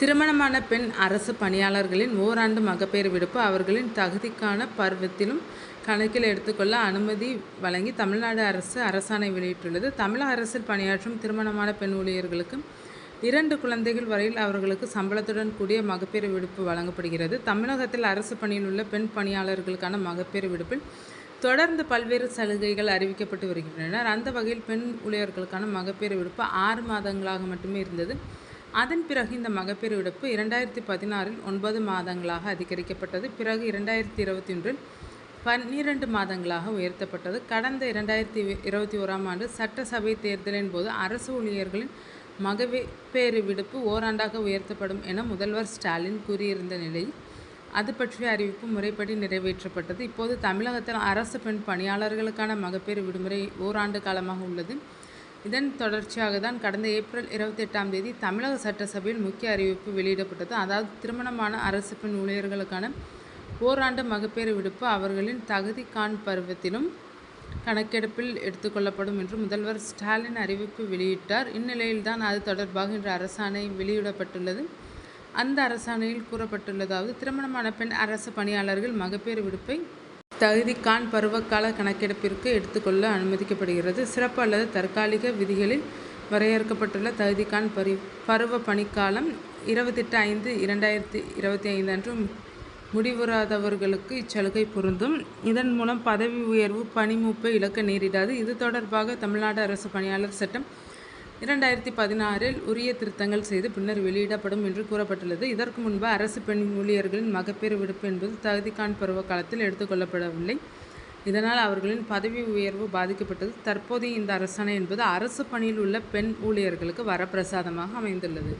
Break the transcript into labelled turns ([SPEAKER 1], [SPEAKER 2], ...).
[SPEAKER 1] திருமணமான பெண் அரசு பணியாளர்களின் ஓராண்டு மகப்பேறு விடுப்பு அவர்களின் தகுதிக்கான பருவத்திலும் கணக்கில் எடுத்துக்கொள்ள அனுமதி வழங்கி தமிழ்நாடு அரசு அரசாணை வெளியிட்டுள்ளது. தமிழக அரசில் பணியாற்றும் திருமணமான பெண் ஊழியர்களுக்கு 2 குழந்தைகள் வரையில் அவர்களுக்கு சம்பளத்துடன் கூடிய மகப்பேறு விடுப்பு வழங்கப்படுகிறது. தமிழகத்தில் அரசு பணியில் உள்ள பெண் பணியாளர்களுக்கான மகப்பேறு விடுப்பில் தொடர்ந்து பல்வேறு சலுகைகள் அறிவிக்கப்பட்டு வருகின்றன. அந்த வகையில் பெண் ஊழியர்களுக்கான மகப்பேறு விடுப்பு 6 மாதங்களாக மட்டுமே இருந்தது. அதன் பிறகு இந்த மகப்பேறு விடுப்பு 2016இல் 9 மாதங்களாக அதிகரிக்கப்பட்டது. பிறகு 2021இல் 12 மாதங்களாக உயர்த்தப்பட்டது. கடந்த 2021ஆம் ஆண்டு சட்டசபை தேர்தலின் போது அரசு ஊழியர்களின் மகப்பேறு விடுப்பு ஓராண்டாக உயர்த்தப்படும் என முதல்வர் ஸ்டாலின் கூறியிருந்த நிலையில் அது பற்றிய அறிவிப்பு முறைப்படி நிறைவேற்றப்பட்டது. இப்போது தமிழகத்தில் அரசு பெண் பணியாளர்களுக்கான மகப்பேறு விடுமுறை ஓராண்டு காலமாக உள்ளது. இதன் தொடர்ச்சியாக தான் கடந்த ஏப்ரல் 28ஆம் தேதி தமிழக சட்டசபையில் முக்கிய அறிவிப்பு வெளியிடப்பட்டது. அதாவது திருமணமான அரசு பெண் ஊழியர்களுக்கான ஓராண்டு மகப்பேறு விடுப்பு அவர்களின் தகுதிக்கான் பருவத்திலும் கணக்கெடுப்பில் எடுத்துக்கொள்ளப்படும் என்று முதல்வர் ஸ்டாலின் அறிவிப்பு வெளியிட்டார். இந்நிலையில்தான் அது தொடர்பாக இன்று அரசாணை வெளியிடப்பட்டுள்ளது. அந்த அரசாணையில் கூறப்பட்டுள்ளதாவது திருமணமான பெண் அரசு பணியாளர்கள் மகப்பேறு விடுப்பை தகுதிக்கான் பருவகால கணக்கெடுப்பிற்கு எடுத்துக்கொள்ள அனுமதிக்கப்படுகிறது. சிறப்பு அல்லது தற்காலிக விதிகளில் வரையறுக்கப்பட்டுள்ள தகுதிக்கான் பருவ பணிக்காலம் 28/5/2025 அன்று முடிவுறாதவர்களுக்கு இச்சலுகை பொருந்தும். இதன் மூலம் பதவி உயர்வு பணி மூப்பை இழக்க நேரிடாது. இது தொடர்பாக தமிழ்நாடு அரசு பணியாளர் சட்டம் 2016இல் உரிய திருத்தங்கள் செய்து பின்னர் வெளியிடப்படும் என்று கூறப்பட்டுள்ளது. இதற்கு முன்பு அரசு பெண் ஊழியர்களின் மகப்பேறு விடுப்பு என்பது தகுதிக்கான் பருவ காலத்தில் எடுத்துக்கொள்ளப்படவில்லை. இதனால் அவர்களின் பதவி உயர்வு பாதிக்கப்பட்டது. தற்போதைய இந்த அரசாணை என்பது அரசு பணியில் உள்ள பெண் ஊழியர்களுக்கு வரப்பிரசாதமாக அமைந்துள்ளது.